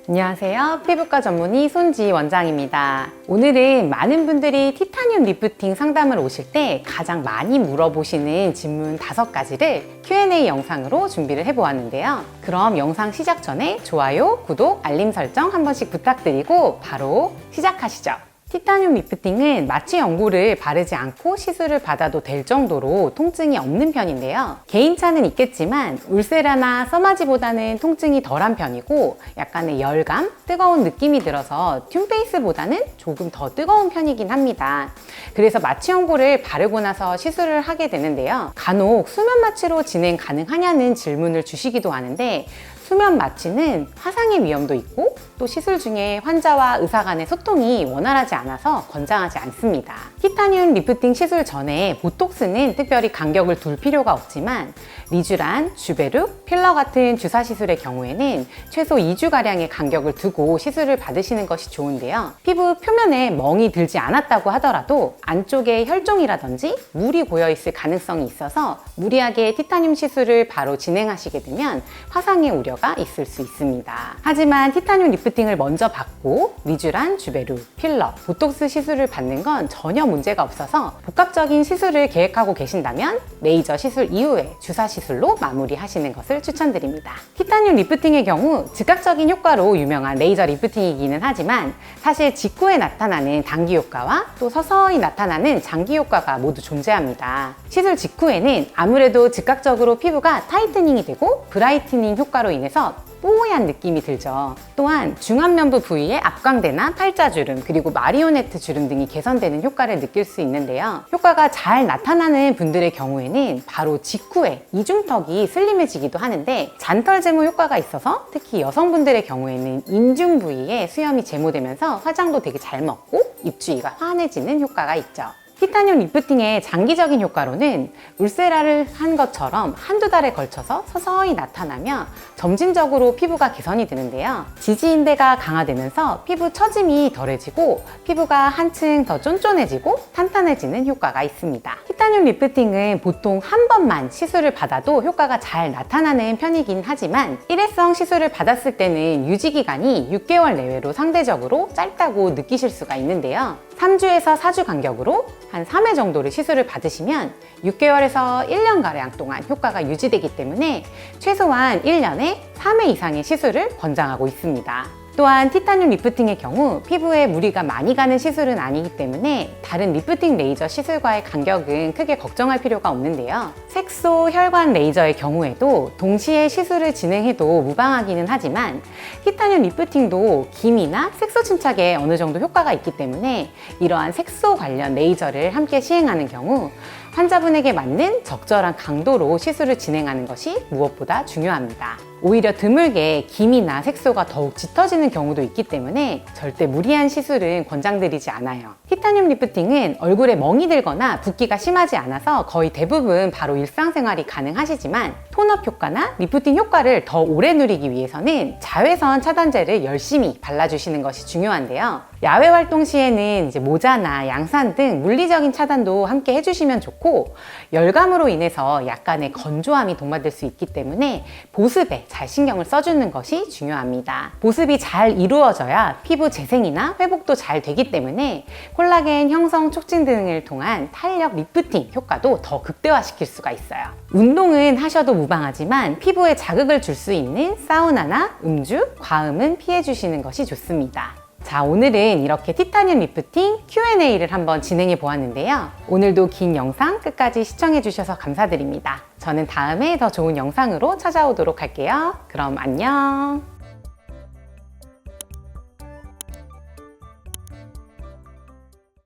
안녕하세요. 피부과 전문의 손지 원장입니다. 오늘은 많은 분들이 티타늄 리프팅 상담을 오실 때 가장 많이 물어보시는 질문 5가지를 Q&A 영상으로 준비를 해보았는데요. 그럼 영상 시작 전에 좋아요, 구독, 알림 설정 한 번씩 부탁드리고 바로 시작하시죠. 티타늄 리프팅은 마취 연고를 바르지 않고 시술을 받아도 될 정도로 통증이 없는 편인데요. 개인차는 있겠지만 울세라나 써마지보다는 통증이 덜한 편이고 약간의 열감, 뜨거운 느낌이 들어서 튠페이스보다는 조금 더 뜨거운 편이긴 합니다. 그래서 마취 연고를 바르고 나서 시술을 하게 되는데요. 간혹 수면 마취로 진행 가능하냐는 질문을 주시기도 하는데 수면 마취는 화상의 위험도 있고 또 시술 중에 환자와 의사 간의 소통이 원활하지 않아서 권장하지 않습니다. 티타늄 리프팅 시술 전에 보톡스는 특별히 간격을 둘 필요가 없지만 리쥬란, 주베룩, 필러 같은 주사 시술의 경우에는 최소 2주가량의 간격을 두고 시술을 받으시는 것이 좋은데요. 피부 표면에 멍이 들지 않았다고 하더라도 안쪽에 혈종이라든지 물이 고여 있을 가능성이 있어서 무리하게 티타늄 시술을 바로 진행하시게 되면 화상의 우려가 있을 수 있습니다. 하지만 티타늄 리프팅을 먼저 받고 리쥬란, 주베룩, 필러, 보톡스 시술을 받는 건 전혀 문제가 없어서 복합적인 시술을 계획하고 계신다면 레이저 시술 이후에 주사 시술로 마무리하시는 것을 추천드립니다. 티타늄 리프팅의 경우 즉각적인 효과로 유명한 레이저 리프팅이기는 하지만 사실 직후에 나타나는 단기 효과와 또 서서히 나타나는 장기 효과가 모두 존재합니다. 시술 직후에는 아무래도 즉각적으로 피부가 타이트닝이 되고 브라이트닝 효과로 인해서 뽀얀 느낌이 들죠. 또한 중안면부 부위의 앞광대나 팔자주름 그리고 마리오네트 주름 등이 개선되는 효과를 느낄 수 있는데요. 효과가 잘 나타나는 분들의 경우에는 바로 직후에 이중턱이 슬림해지기도 하는데 잔털 제모 효과가 있어서 특히 여성분들의 경우에는 인중 부위에 수염이 제모되면서 화장도 되게 잘 먹고 입주위가 환해지는 효과가 있죠. 티타늄 리프팅의 장기적인 효과로는 울세라를 한 것처럼 한두 달에 걸쳐서 서서히 나타나며 점진적으로 피부가 개선이 되는데요. 지지인대가 강화되면서 피부 처짐이 덜해지고 피부가 한층 더 쫀쫀해지고 탄탄해지는 효과가 있습니다. 티타늄 리프팅은 보통 한 번만 시술을 받아도 효과가 잘 나타나는 편이긴 하지만 일회성 시술을 받았을 때는 유지기간이 6개월 내외로 상대적으로 짧다고 느끼실 수가 있는데요. 3주에서 4주 간격으로 한 3회 정도를 시술을 받으시면 6개월에서 1년가량 동안 효과가 유지되기 때문에 최소한 1년에 3회 이상의 시술을 권장하고 있습니다. 또한 티타늄 리프팅의 경우 피부에 무리가 많이 가는 시술은 아니기 때문에 다른 리프팅 레이저 시술과의 간격은 크게 걱정할 필요가 없는데요. 색소 혈관 레이저의 경우에도 동시에 시술을 진행해도 무방하기는 하지만 티타늄 리프팅도 기미나 색소 침착에 어느 정도 효과가 있기 때문에 이러한 색소 관련 레이저를 함께 시행하는 경우 환자분에게 맞는 적절한 강도로 시술을 진행하는 것이 무엇보다 중요합니다. 오히려 드물게 기미나 색소가 더욱 짙어지는 경우도 있기 때문에 절대 무리한 시술은 권장드리지 않아요. 티타늄 리프팅은 얼굴에 멍이 들거나 붓기가 심하지 않아서 거의 대부분 바로 일상생활이 가능하시지만 톤업 효과나 리프팅 효과를 더 오래 누리기 위해서는 자외선 차단제를 열심히 발라주시는 것이 중요한데요. 야외 활동 시에는 모자나 양산 등 물리적인 차단도 함께 해주시면 좋고 열감으로 인해서 약간의 건조함이 동반될 수 있기 때문에 보습에 잘 신경을 써주는 것이 중요합니다. 보습이 잘 이루어져야 피부 재생이나 회복도 잘 되기 때문에 콜라겐 형성 촉진 등을 통한 탄력 리프팅 효과도 더 극대화시킬 수가 있어요. 운동은 하셔도 무방하지만 피부에 자극을 줄 수 있는 사우나나 음주, 과음은 피해주시는 것이 좋습니다. 자, 오늘은 이렇게 티타늄 리프팅 Q&A를 한번 진행해 보았는데요. 오늘도 긴 영상 끝까지 시청해 주셔서 감사드립니다. 저는 다음에 더 좋은 영상으로 찾아오도록 할게요. 그럼 안녕!